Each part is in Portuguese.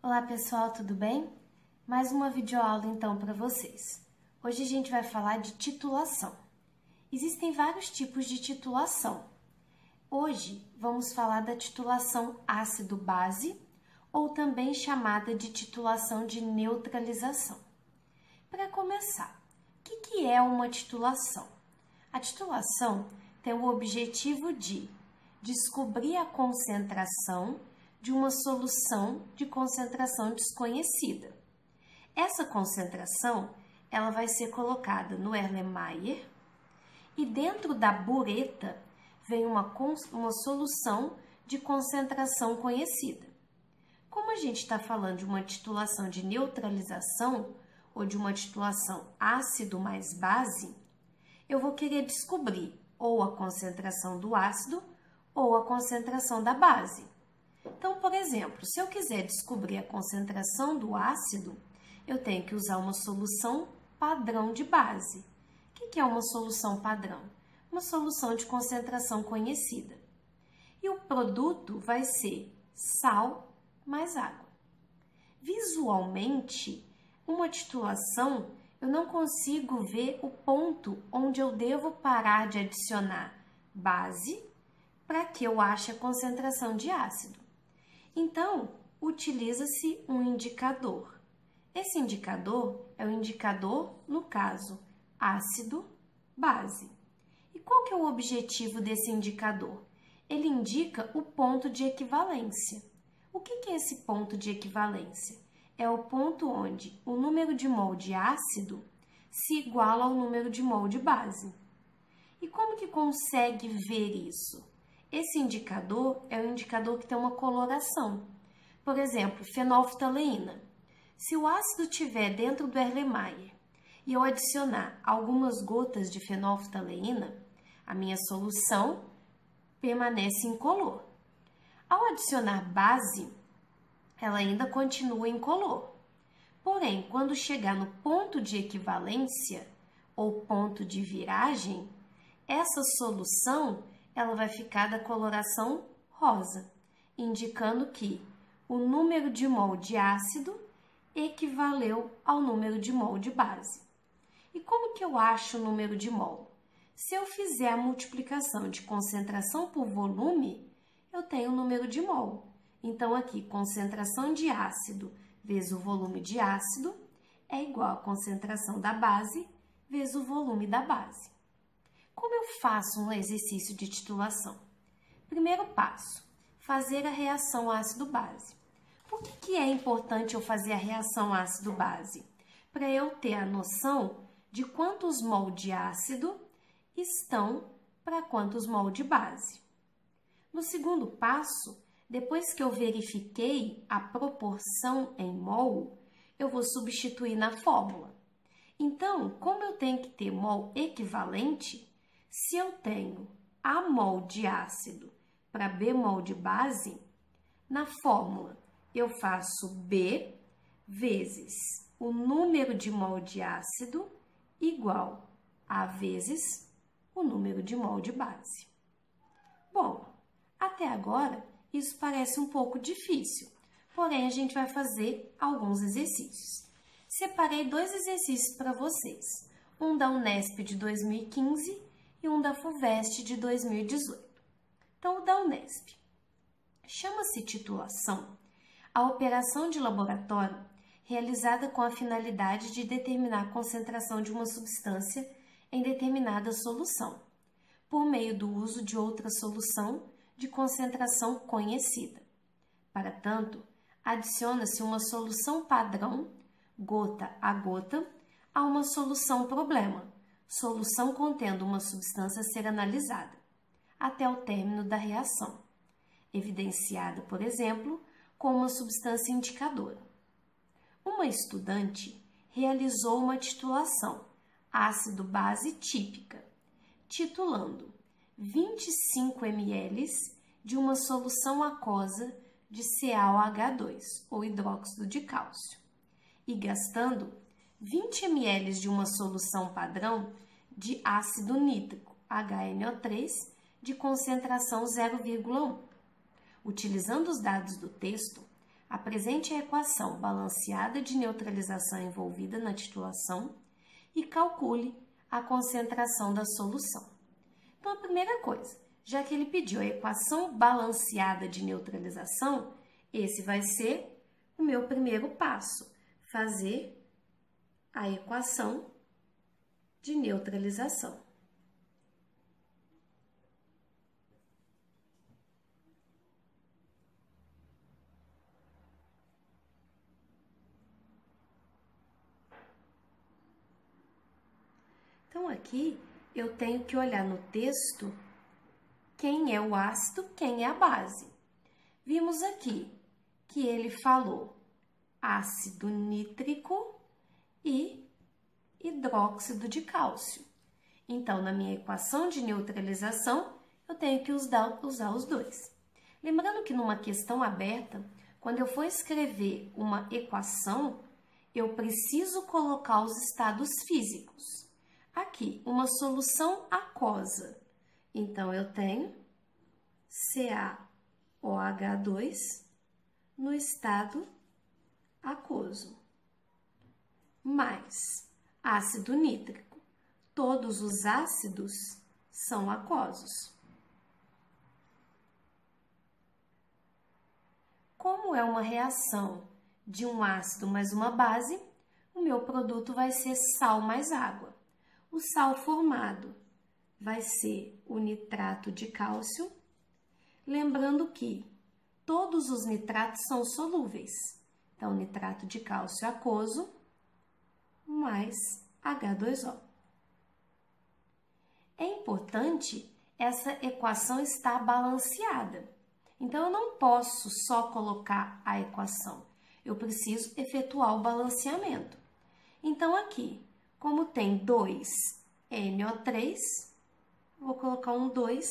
Olá pessoal, tudo bem? Mais uma videoaula então para vocês. Hoje a gente vai falar de titulação. Existem vários tipos de titulação. Hoje vamos falar da titulação ácido-base ou também chamada de titulação de neutralização. Para começar, o que é uma titulação? A titulação tem o objetivo de descobrir a concentração de uma solução de concentração desconhecida. Essa concentração ela vai ser colocada no Erlenmeyer e dentro da bureta vem uma solução de concentração conhecida. Como a gente está falando de uma titulação de neutralização ou de uma titulação ácido mais base, eu vou querer descobrir ou a concentração do ácido ou a concentração da base. Então, por exemplo, se eu quiser descobrir a concentração do ácido, eu tenho que usar uma solução padrão de base. O que é uma solução padrão? Uma solução de concentração conhecida. E o produto vai ser sal mais água. Visualmente, uma titulação, eu não consigo ver o ponto onde eu devo parar de adicionar base para que eu ache a concentração de ácido. Então, utiliza-se um indicador. Esse indicador é o indicador, no caso, ácido-base. E qual que é o objetivo desse indicador? Ele indica o ponto de equivalência. O que é esse ponto de equivalência? É o ponto onde o número de mol de ácido se iguala ao número de mol de base. E como que consegue ver isso? Esse indicador é um indicador que tem uma coloração. Por exemplo, fenolftaleína. Se o ácido estiver dentro do Erlenmeyer e eu adicionar algumas gotas de fenolftaleína, a minha solução permanece incolor. Ao adicionar base, ela ainda continua incolor. Porém, quando chegar no ponto de equivalência ou ponto de viragem, essa solução ela vai ficar da coloração rosa, indicando que o número de mol de ácido equivaleu ao número de mol de base. E como que eu acho o número de mol? Se eu fizer a multiplicação de concentração por volume, eu tenho o número de mol. Então, aqui, concentração de ácido vezes o volume de ácido é igual a concentração da base vezes o volume da base. Como eu faço um exercício de titulação? Primeiro passo, fazer a reação ácido-base. Por que é importante eu fazer a reação ácido-base? Para eu ter a noção de quantos mol de ácido estão para quantos mol de base. No segundo passo, depois que eu verifiquei a proporção em mol, eu vou substituir na fórmula. Então, como eu tenho que ter mol equivalente, se eu tenho A mol de ácido para B mol de base, na fórmula eu faço B vezes o número de mol de ácido igual a vezes o número de mol de base. Bom, até agora isso parece um pouco difícil, porém a gente vai fazer alguns exercícios. Separei dois exercícios para vocês, um da Unesp de 2015 e um da FUVEST de 2018. Então, o da Unesp. Chama-se titulação a operação de laboratório realizada com a finalidade de determinar a concentração de uma substância em determinada solução, por meio do uso de outra solução de concentração conhecida. Para tanto, adiciona-se uma solução padrão, gota a gota, a uma solução problema, solução contendo uma substância a ser analisada, até o término da reação, evidenciada, por exemplo, com uma substância indicadora. Uma estudante realizou uma titulação ácido-base típica, titulando 25 ml de uma solução aquosa de CaOH2, ou hidróxido de cálcio, e gastando 20 ml de uma solução padrão de ácido nítrico, HNO3, de concentração 0,1. Utilizando os dados do texto, Apresente a equação balanceada de neutralização envolvida na titulação e calcule a concentração da solução. Então, a primeira coisa, já que ele pediu a equação balanceada de neutralização, esse vai ser o meu primeiro passo, fazer a equação de neutralização. Então, aqui eu tenho que olhar no texto quem é o ácido, quem é a base. Vimos aqui que ele falou ácido nítrico e hidróxido de cálcio. Então, na minha equação de neutralização, eu tenho que usar os dois. Lembrando que numa questão aberta, quando eu for escrever uma equação, eu preciso colocar os estados físicos. Aqui, uma solução aquosa. Então, eu tenho CaOH2 no estado aquoso, mais ácido nítrico. Todos os ácidos são aquosos. Como é uma reação de um ácido mais uma base, o meu produto vai ser sal mais água. O sal formado vai ser o nitrato de cálcio, lembrando que todos os nitratos são solúveis. Então, nitrato de cálcio aquoso mais H2O. É importante essa equação estar balanceada. Então, eu não posso só colocar a equação. Eu preciso efetuar o balanceamento. Então, aqui, como tem 2NO3, vou colocar um 2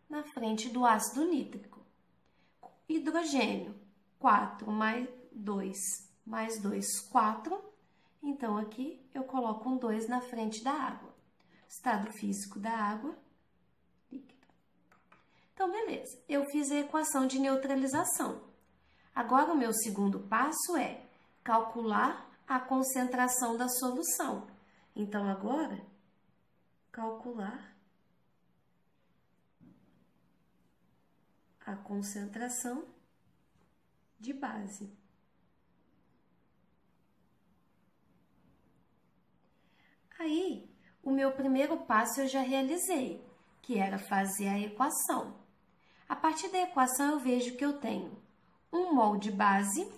na frente do ácido nítrico. Hidrogênio, 4 mais 2, 4. Então, aqui eu coloco um 2 na frente da água. Estado físico da água, líquido. Então, beleza. Eu fiz a equação de neutralização. Agora, o meu segundo passo é calcular a concentração da solução. Então, agora, calcular a concentração de base. Aí, o meu primeiro passo eu já realizei, que era fazer a equação. A partir da equação, eu vejo que eu tenho 1 mol de base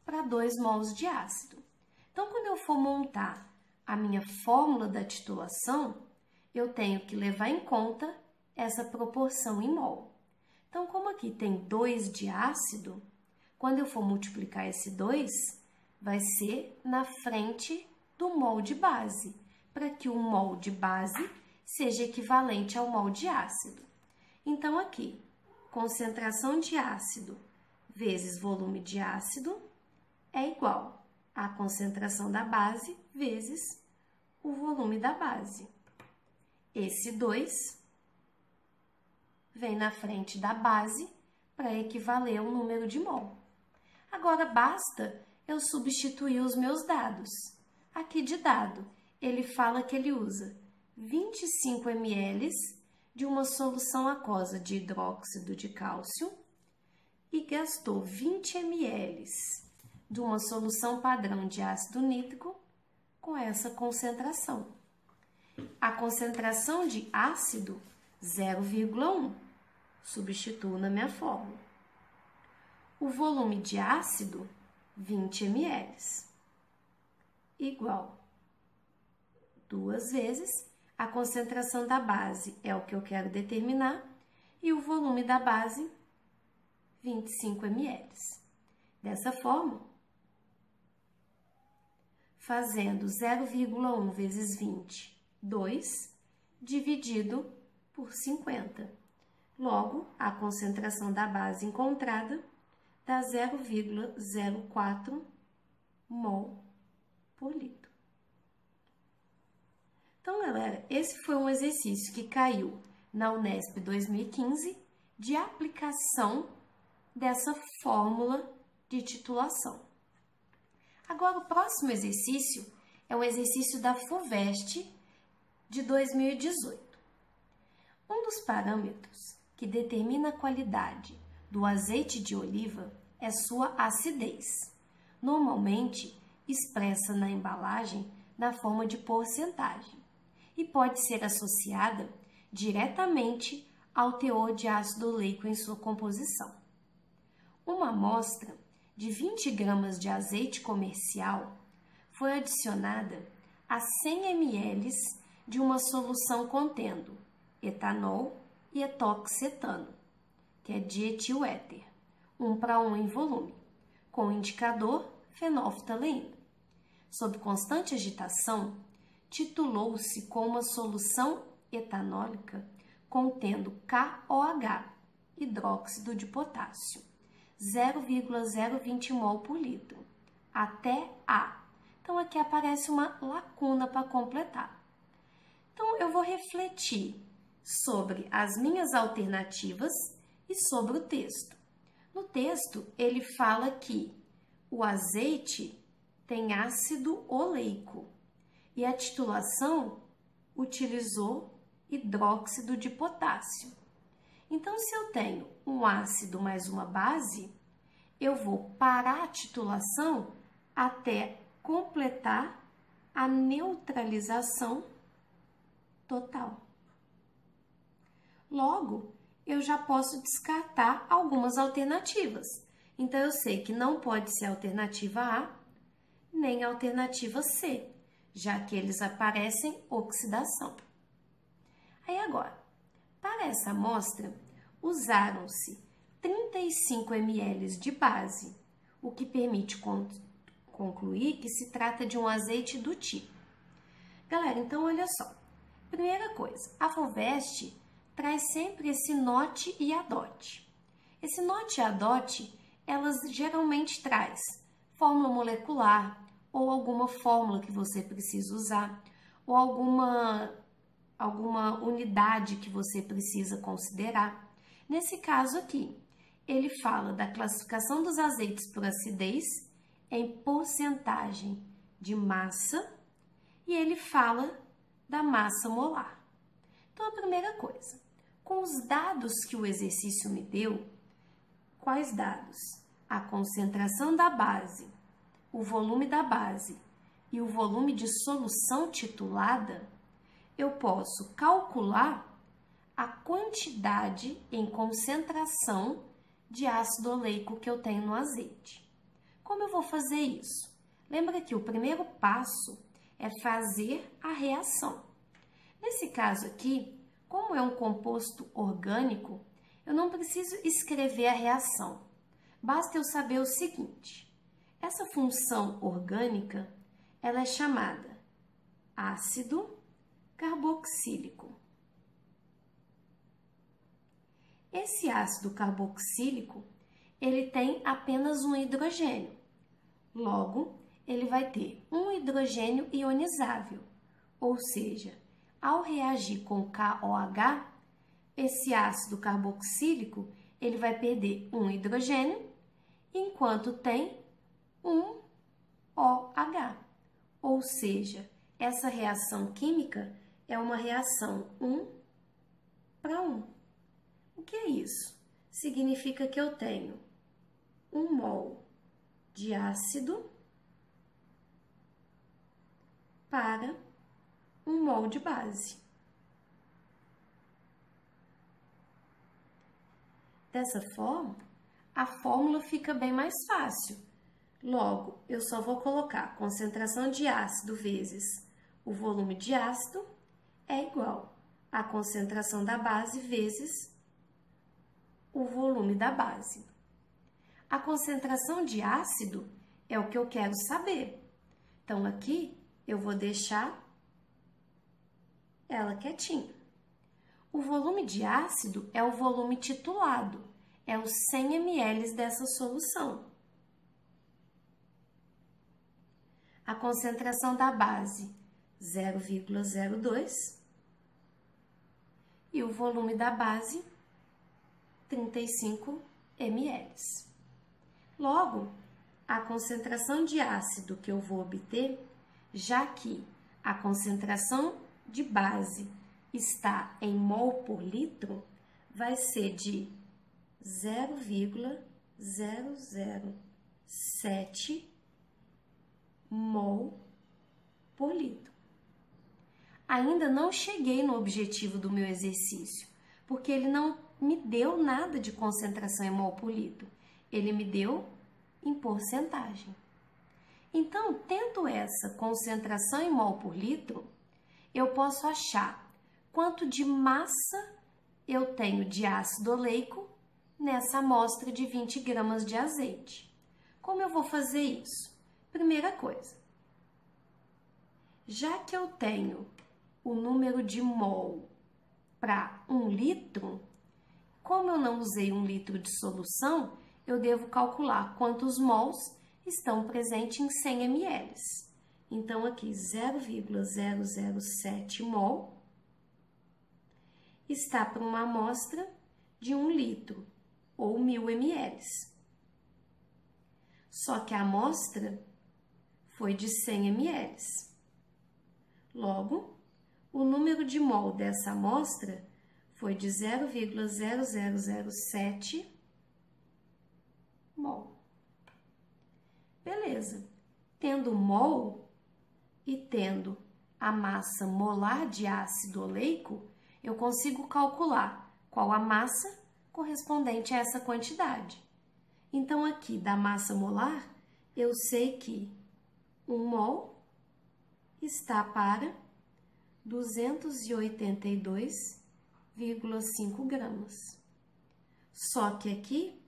para 2 mols de ácido. Então, quando eu for montar a minha fórmula da titulação, eu tenho que levar em conta essa proporção em mol. Então, como aqui tem 2 de ácido, quando eu for multiplicar esse 2, vai ser na frente do mol de base, para que o mol de base seja equivalente ao mol de ácido. Então, aqui, concentração de ácido vezes volume de ácido é igual a concentração da base vezes o volume da base. Esse 2 vem na frente da base para equivaler ao número de mol. Agora, basta eu substituir os meus dados. Aqui de dado, ele fala que ele usa 25 ml de uma solução aquosa de hidróxido de cálcio e gastou 20 ml de uma solução padrão de ácido nítrico com essa concentração. A concentração de ácido, 0,1, substituo na minha fórmula. O volume de ácido, 20 ml, igual 2 vezes a concentração da base, é o que eu quero determinar, e o volume da base, 25 ml. Dessa forma, fazendo 0,1 vezes 20, 2, dividido por 50. Logo, a concentração da base encontrada dá 0,04 mol por litro. Então, galera, esse foi um exercício que caiu na Unesp 2015 de aplicação dessa fórmula de titulação. Agora, o próximo exercício é um exercício da FUVEST de 2018. Um dos parâmetros que determina a qualidade do azeite de oliva é sua acidez, normalmente expressa na embalagem na forma de porcentagem, e pode ser associada diretamente ao teor de ácido oleico em sua composição. Uma amostra de 20 gramas de azeite comercial foi adicionada a 100 ml de uma solução contendo etanol e etoxetano, que é dietiléter, 1:1 em volume, com o indicador fenolftaleína. Sob constante agitação, titulou-se com uma solução etanólica contendo KOH, hidróxido de potássio, 0,020 mol por litro, até A. Então, aqui aparece uma lacuna para completar. Então, eu vou refletir sobre as minhas alternativas e sobre o texto. No texto, ele fala que o azeite tem ácido oleico e a titulação utilizou hidróxido de potássio. Então, se eu tenho um ácido mais uma base, eu vou parar a titulação até completar a neutralização total. Logo, eu já posso descartar algumas alternativas. Então, eu sei que não pode ser a alternativa A, nem a alternativa C, já que eles aparecem oxidação. Aí agora, para essa amostra, usaram-se 35 ml de base, o que permite concluir que se trata de um azeite do tipo. Galera, então olha só. Primeira coisa, a FUVEST traz sempre esse NOT e a DOT. Esse NOT e a DOT, elas geralmente traz fórmula molecular ou alguma fórmula que você precisa usar ou alguma unidade que você precisa considerar. Nesse caso aqui, ele fala da classificação dos azeites por acidez em porcentagem de massa e ele fala da massa molar. Então, a primeira coisa, com os dados que o exercício me deu, quais dados? A concentração da base, o volume da base e o volume de solução titulada, eu posso calcular a quantidade em concentração de ácido oleico que eu tenho no azeite. Como eu vou fazer isso? Lembra que o primeiro passo é fazer a reação. Nesse caso aqui, como é um composto orgânico, eu não preciso escrever a reação. Basta eu saber o seguinte: essa função orgânica, ela é chamada ácido carboxílico. Esse ácido carboxílico, ele tem apenas um hidrogênio. Logo, ele vai ter um hidrogênio ionizável, ou seja, ao reagir com KOH, esse ácido carboxílico, ele vai perder um hidrogênio, enquanto tem um OH, ou seja, essa reação química é uma reação 1:1. O que é isso? Significa que eu tenho 1 mol de ácido para 1 mol de base. Dessa forma, a fórmula fica bem mais fácil. Logo, eu só vou colocar a concentração de ácido vezes o volume de ácido é igual à concentração da base vezes o volume da base. A concentração de ácido é o que eu quero saber. Então, aqui eu vou deixar ela quietinha. O volume de ácido é o volume titulado, é os 100 ml dessa solução. A concentração da base, 0,02. E o volume da base, 35 ml. Logo, a concentração de ácido que eu vou obter, já que a concentração de base está em mol por litro, vai ser de 0,007 mol por litro. Ainda não cheguei no objetivo do meu exercício, porque ele não me deu nada de concentração em mol por litro. Ele me deu em porcentagem. Então, tendo essa concentração em mol por litro, eu posso achar quanto de massa eu tenho de ácido oleico nessa amostra de 20 gramas de azeite. Como eu vou fazer isso? Primeira coisa, já que eu tenho o número de mol para 1 litro, como eu não usei 1 litro de solução, eu devo calcular quantos mols estão presentes em 100 ml. Então, aqui 0,007 mol está para uma amostra de 1 litro, ou 1000 ml. Só que a amostra foi de 100 ml. Logo, o número de mol dessa amostra foi de 0,0007 mol. Beleza. Tendo mol e tendo a massa molar de ácido oleico, eu consigo calcular qual a massa correspondente a essa quantidade. Então, aqui da massa molar, eu sei que 1 mol está para 282,5 gramas. Só que aqui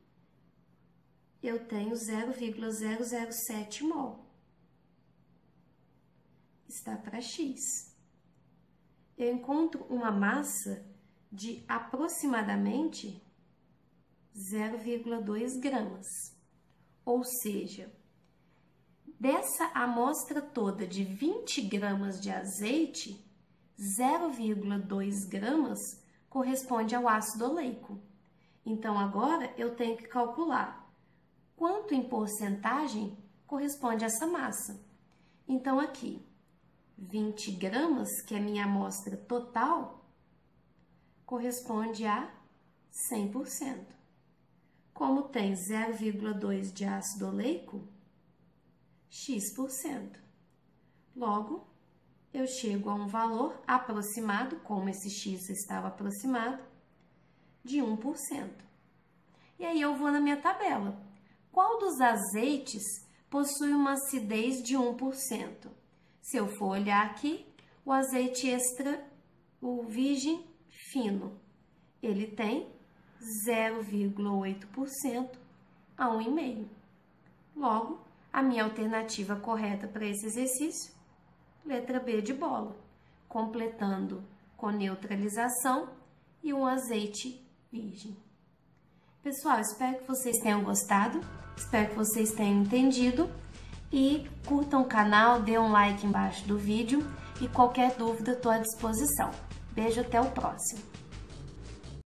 eu tenho 0,007 mol. Está para X. Eu encontro uma massa de aproximadamente 0,2 gramas. Ou seja, dessa amostra toda de 20 gramas de azeite, 0,2 gramas corresponde ao ácido oleico. Então, agora eu tenho que calcular quanto em porcentagem corresponde a essa massa. Então, aqui, 20 gramas, que é a minha amostra total, corresponde a 100%. Como tem 0,2 de ácido oleico, X%. Logo, eu chego a um valor aproximado, como esse X estava aproximado, de 1%. E aí eu vou na minha tabela. Qual dos azeites possui uma acidez de 1%? Se eu for olhar aqui, o azeite extra, o virgem fino, ele tem 0,8% a 1,5%. Logo, a minha alternativa correta para esse exercício, letra B de bola, completando com neutralização e um azeite virgem. Pessoal, espero que vocês tenham gostado, espero que vocês tenham entendido e curtam o canal, dê um like embaixo do vídeo e qualquer dúvida estou à disposição. Beijo, até o próximo!